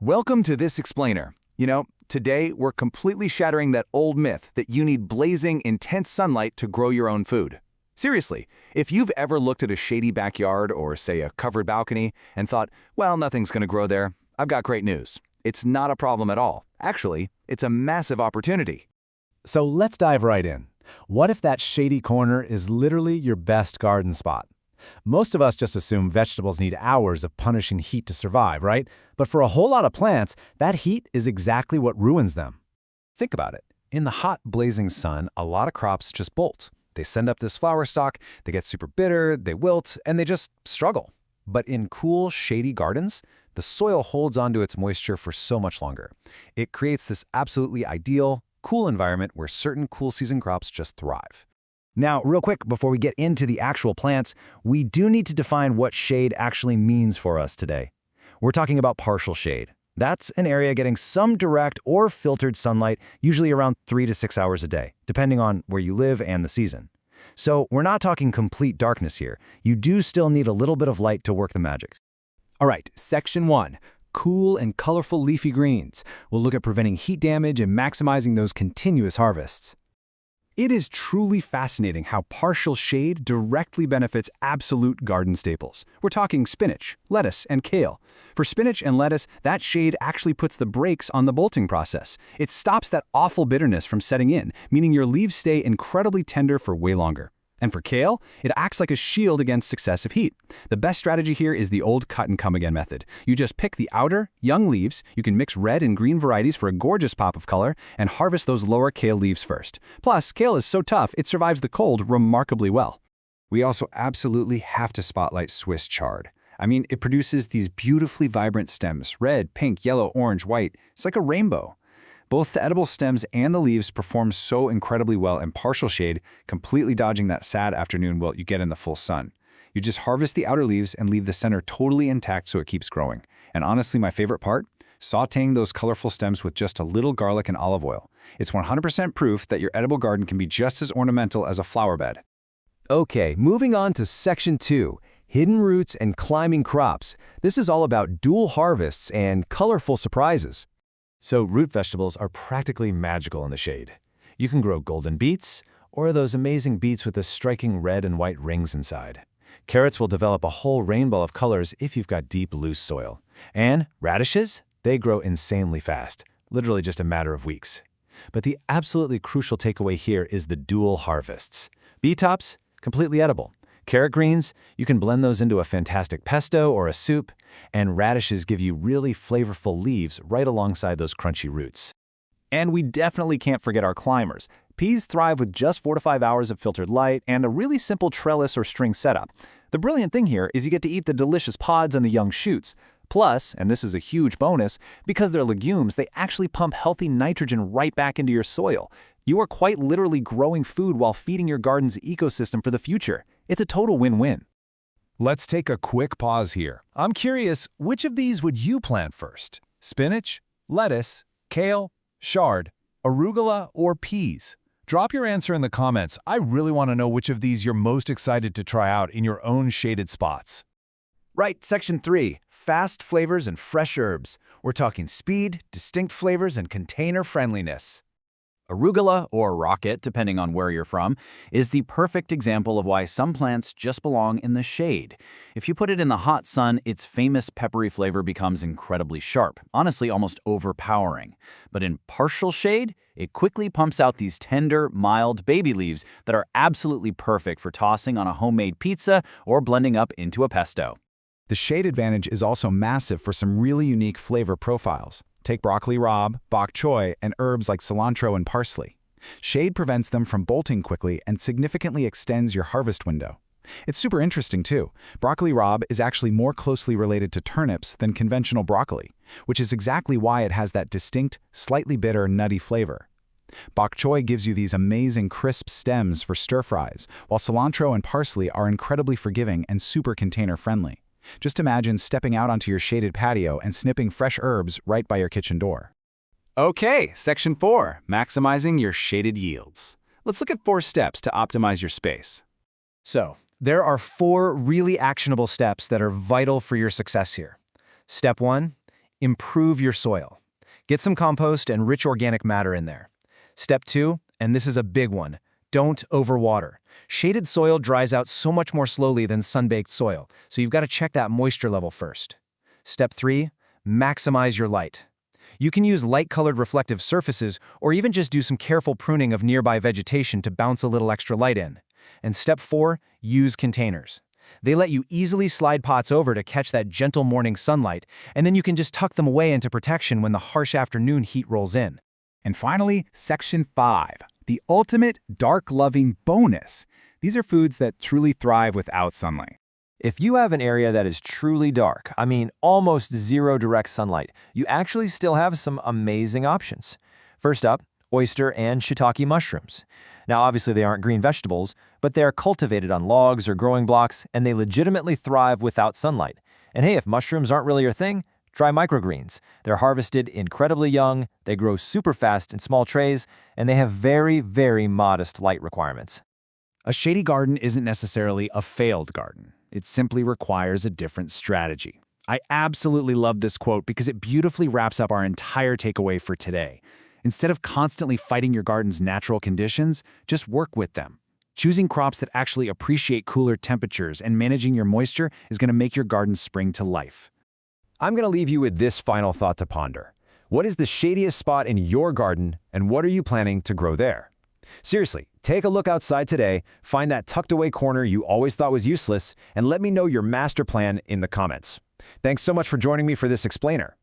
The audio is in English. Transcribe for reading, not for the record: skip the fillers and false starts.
Welcome to this explainer. Today we're completely shattering that old myth that you need blazing, intense sunlight to grow your own food. Seriously, if you've ever looked at a shady backyard or, say, a covered balcony and thought, well, nothing's going to grow there, I've got great news. It's not a problem at all. Actually, it's a massive opportunity. So let's dive right in. What if that shady corner is literally your best garden spot? Most of us just assume vegetables need hours of punishing heat to survive, right? But for a whole lot of plants, that heat is exactly what ruins them. Think about it. In the hot, blazing sun, a lot of crops just bolt. They send up this flower stalk, they get super bitter, they wilt, and they just struggle. But in cool, shady gardens, the soil holds onto its moisture for so much longer. It creates this absolutely ideal, cool environment where certain cool season crops just thrive. Now, real quick, before we get into the actual plants, we do need to define what shade actually means for us today. We're talking about partial shade. That's an area getting some direct or filtered sunlight, usually around 3 to 6 hours a day, depending on where you live and the season. So we're not talking complete darkness here. You do still need a little bit of light to work the magic. All right, Section 1. Cool and colorful leafy greens. We'll look at preventing heat damage and maximizing those continuous harvests. It is truly fascinating how partial shade directly benefits absolute garden staples. We're talking spinach, lettuce, and kale. For spinach and lettuce, that shade actually puts the brakes on the bolting process. It stops that awful bitterness from setting in, meaning your leaves stay incredibly tender for way longer. And for kale, it acts like a shield against excessive heat. The best strategy here is the old cut and come again method. You just pick the outer, young leaves, you can mix red and green varieties for a gorgeous pop of color, and harvest those lower kale leaves first. Plus, kale is so tough, it survives the cold remarkably well. We also absolutely have to spotlight Swiss chard. It produces these beautifully vibrant stems, red, pink, yellow, orange, white. It's like a rainbow. Both the edible stems and the leaves perform so incredibly well in partial shade, completely dodging that sad afternoon wilt you get in the full sun. You just harvest the outer leaves and leave the center totally intact so it keeps growing. And honestly, my favorite part? Sautéing those colorful stems with just a little garlic and olive oil. It's 100% proof that your edible garden can be just as ornamental as a flower bed. Okay, moving on to Section 2. Hidden roots and climbing crops. This is all about dual harvests and colorful surprises. So root vegetables are practically magical in the shade. You can grow golden beets, or those amazing beets with the striking red and white rings inside. Carrots will develop a whole rainbow of colors if you've got deep, loose soil. And radishes, they grow insanely fast, literally just a matter of weeks. But the absolutely crucial takeaway here is the dual harvests. Beet tops, completely edible. Carrot greens, you can blend those into a fantastic pesto or a soup, and radishes give you really flavorful leaves right alongside those crunchy roots. And we definitely can't forget our climbers. Peas thrive with just 4 to 5 hours of filtered light and a really simple trellis or string setup. The brilliant thing here is you get to eat the delicious pods and the young shoots. Plus, and this is a huge bonus, because they're legumes, they actually pump healthy nitrogen right back into your soil. You are quite literally growing food while feeding your garden's ecosystem for the future. It's a total win-win. Let's take a quick pause here. I'm curious, which of these would you plant first? Spinach, lettuce, kale, chard, arugula, or peas? Drop your answer in the comments. I really want to know which of these you're most excited to try out in your own shaded spots. Right, Section 3. Fast flavors and fresh herbs. We're talking speed, distinct flavors, and container friendliness. Arugula, or rocket, depending on where you're from, is the perfect example of why some plants just belong in the shade. If you put it in the hot sun, its famous peppery flavor becomes incredibly sharp, honestly almost overpowering. But in partial shade, it quickly pumps out these tender, mild baby leaves that are absolutely perfect for tossing on a homemade pizza or blending up into a pesto. The shade advantage is also massive for some really unique flavor profiles. Take broccoli rabe, bok choy, and herbs like cilantro and parsley. Shade prevents them from bolting quickly and significantly extends your harvest window. It's super interesting too. Broccoli rabe is actually more closely related to turnips than conventional broccoli, which is exactly why it has that distinct, slightly bitter, nutty flavor. Bok choy gives you these amazing crisp stems for stir-fries, while cilantro and parsley are incredibly forgiving and super container-friendly. Just imagine stepping out onto your shaded patio and snipping fresh herbs right by your kitchen door. Okay, Section 4. Maximizing your shaded yields. Let's look at 4 steps to optimize your space. So, there are 4 really actionable steps that are vital for your success here. Step 1. improve your soil. Get some compost and rich organic matter in there. Step 2, and this is a big one, don't overwater. Shaded soil dries out so much more slowly than sun-baked soil, so you've got to check that moisture level first. Step 3, maximize your light. You can use light-colored reflective surfaces or even just do some careful pruning of nearby vegetation to bounce a little extra light in. And step 4, use containers. They let you easily slide pots over to catch that gentle morning sunlight, and then you can just tuck them away into protection when the harsh afternoon heat rolls in. And finally, Section 5, the ultimate dark-loving bonus. These are foods that truly thrive without sunlight. If you have an area that is truly dark, I mean almost zero direct sunlight, you actually still have some amazing options. First up, oyster and shiitake mushrooms. Now obviously they aren't green vegetables, but they are cultivated on logs or growing blocks, and they legitimately thrive without sunlight. And hey, if mushrooms aren't really your thing, try microgreens. They're harvested incredibly young, they grow super fast in small trays, and they have very, very modest light requirements. A shady garden isn't necessarily a failed garden. It simply requires a different strategy. I absolutely love this quote because it beautifully wraps up our entire takeaway for today. Instead of constantly fighting your garden's natural conditions, just work with them. Choosing crops that actually appreciate cooler temperatures and managing your moisture is going to make your garden spring to life. I'm going to leave you with this final thought to ponder. What is the shadiest spot in your garden, and what are you planning to grow there? Seriously, take a look outside today, find that tucked away corner you always thought was useless, and let me know your master plan in the comments. Thanks so much for joining me for this explainer.